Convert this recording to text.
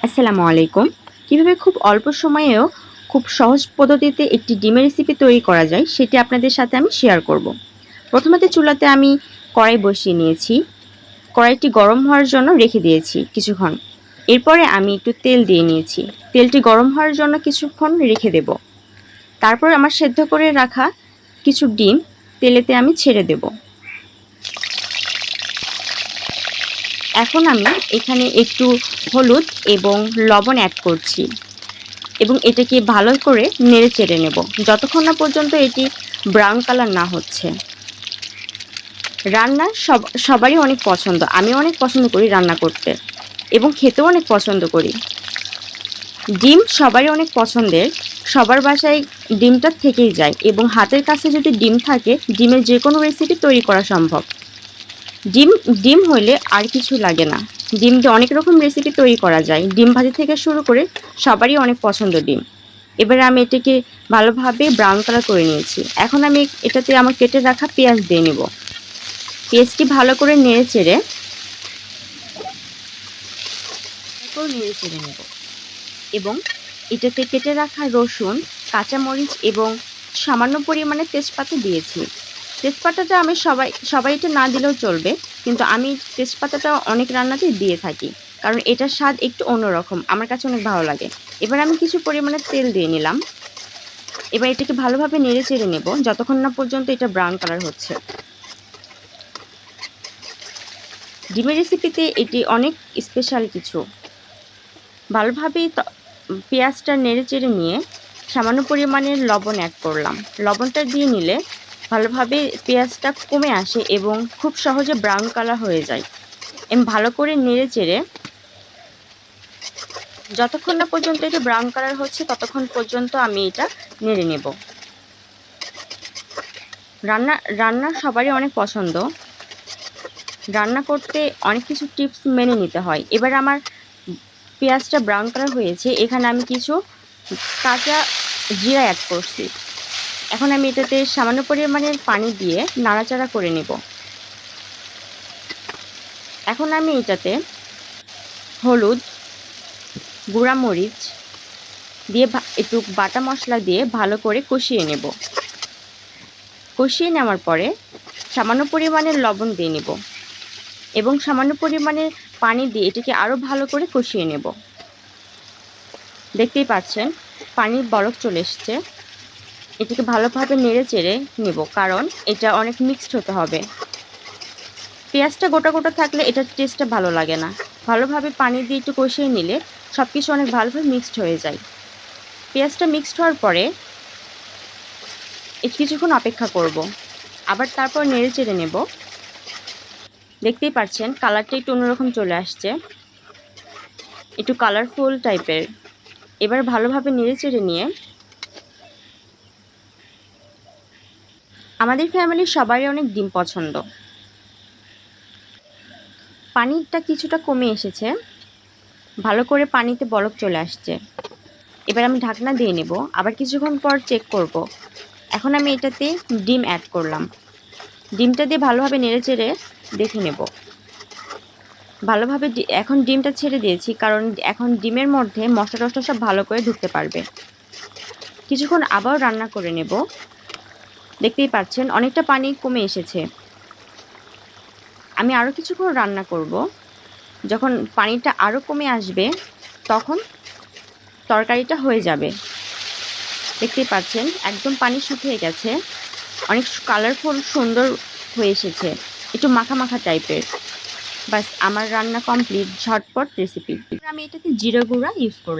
আসসালামু আলাইকুম। কিভাবে খুব অল্প সময়েও খুব সহজ পদ্ধতিতে একটি ডিমের রেসিপি তৈরি করা যায় সেটি আপনাদের সাথে আমি শেয়ার করব। প্রথমত চুলাতে আমি কড়াই বসিয়ে নিয়েছি। কড়াইটি গরম হওয়ার জন্য রেখে দিয়েছি কিছুক্ষণ। এরপরে আমি একটু তেল দিয়ে নিয়েছি। তেলটি গরম হওয়ার জন্য কিছুক্ষণ রেখে দেব। তারপর আমার সেদ্ধ করে রাখা কিছু ডিম তেলেতে আমি ছেড়ে দেব। এখন আমি এখানে একটু হলুদ এবং লবণ অ্যাড করছি এবং এটাকে ভালো করে নেড়ে চেড়ে নেব যতক্ষণ না পর্যন্ত এটি ব্রাউন কালার না হচ্ছে। রান্না সবারই অনেক পছন্দ, আমি অনেক পছন্দ করি রান্না করতে এবং খেতেও অনেক পছন্দ করি। ডিম সবারই অনেক পছন্দের, সবার বাসায় ডিমটা থেকেই যায় এবং হাতের কাছে যদি ডিম থাকে ডিমের যে কোনো রেসিপি তৈরি করা সম্ভব। ডিম ডিম হইলে আর কিছু লাগে না। ডিম দিয়ে অনেক রকম রেসিপি তৈরি করা যায়। ডিম ভাজি থেকে শুরু করে সবারই অনেক পছন্দ ডিম। এবারে আমি এটাকে ভালোভাবে ব্রাউন কালার করে নিয়েছি। এখন আমি এটাতে আমার কেটে রাখা পেঁয়াজ দিয়ে নেব। পেঁয়াজটি ভালো করে নেড়ে চেড়ে নেব এবং এটাতে কেটে রাখা রসুন, কাঁচামরিচ এবং সামান্য পরিমাণে তেজপাতা দিয়েছি। তেজপাতাটা আমি সবাই এটা না দিলেও চলবে, কিন্তু আমি তেজপাতাটা অনেক রান্নাতেই দিয়ে থাকি কারণ এটার স্বাদ একটু অন্যরকম, আমার কাছে অনেক ভালো লাগে। এবার আমি কিছু পরিমাণে তেল দিয়ে নিলাম। এবার এটাকে ভালোভাবে নেড়ে চেড়ে নেব যতক্ষণ না পর্যন্ত এটা ব্রাউন কালার হচ্ছে। ডিমের রেসিপিতে এটি অনেক স্পেশাল কিছু। ভালোভাবে পেঁয়াজটা নেড়ে চেড়ে নিয়ে সামান্য পরিমাণের লবণ অ্যাড করলাম। লবণটা দিয়ে নিলে ভালোভাবে পেঁয়াজটা কমে আসে এবং খুব সহজে ব্রাউন কালার হয়ে যায়। এবং ভালো করে নেড়ে চেড়ে যতক্ষণ না পর্যন্ত এটা ব্রাউন কালার হচ্ছে ততক্ষণ পর্যন্ত আমি এটা নেড়ে নেব। রান্না সবারই অনেক পছন্দ। রান্না করতে অনেক কিছু টিপস মেনে নিতে হয়। এবার আমার পেঁয়াজটা ব্রাউন কালার হয়েছে, এখানে আমি কিছু কাঁচা জিরা অ্যাড করছি। এখন আমি এটাতে সামান্য পরিমাণের পানি দিয়ে নাড়াচাড়া করে নেব। এখন আমি এটাতে হলুদ, গুঁড়া মরিচ দিয়ে একটু বাটা মশলা দিয়ে ভালো করে কষিয়ে নেব। কষিয়ে নেওয়ার পরে সামান্য পরিমাণের লবণ দিয়ে নেব এবং সামান্য পরিমাণের পানি দিয়ে এটাকে আরও ভালো করে কষিয়ে নেব। দেখতেই পাচ্ছেন পানির বরফ চলে এসছে। এটাকে ভালোভাবে নেড়ে চেড়ে নেব কারণ এটা অনেক মিক্সড হতে হবে। পেঁয়াজটা গোটা গোটা থাকলে এটার টেস্টটা ভালো লাগে না। ভালোভাবে পানি দিয়ে একটু কষিয়ে নিলে সব কিছু অনেক ভালোভাবে মিক্সড হয়ে যায়। পেঁয়াজটা মিক্সড হওয়ার পরে কিছুক্ষণ অপেক্ষা করব, আবার তারপর নেড়ে চেড়ে নেব। দেখতেই পাচ্ছেন কালারটা একটু অন্যরকম চলে আসছে, একটু কালারফুল টাইপের। এবার ভালোভাবে নেড়ে চেড়ে নিয়ে আমাদের ফ্যামিলির সবারই অনেক ডিম পছন্দ। পানিটা কিছুটা কমে এসেছে, ভালো করে পানিতে বরফ চলে আসছে। এবার আমি ঢাকনা দিয়ে নেব, আবার কিছুক্ষণ পর চেক করব। এখন আমি এটাতে ডিম অ্যাড করলাম। ডিমটা দিয়ে ভালোভাবে নেড়ে চেড়ে দেখে নেব। ভালোভাবে এখন ডিমটা ছেড়ে দিয়েছি কারণ এখন ডিমের মধ্যে মশলা টশলা সব ভালো করে ঢুকতে পারবে। কিছুক্ষণ আবার রান্না করে নেব। দেখতেই পাচ্ছেন অনেকটা পানি কমে এসেছে। আমি আরও কিছুক্ষণ রান্না করব। যখন পানিটা আরও কমে আসবে তখন তরকারিটা হয়ে যাবে। দেখতেই পাচ্ছেন একদম পানি শুকিয়ে গেছে, অনেক কালারফুল সুন্দর হয়ে এসেছে, একটু মাখা মাখা টাইপের। বাস আমার রান্না কমপ্লিট, ঝটপট রেসিপি। আমি এটাতে জিরা গুঁড়া ইউজ করলাম।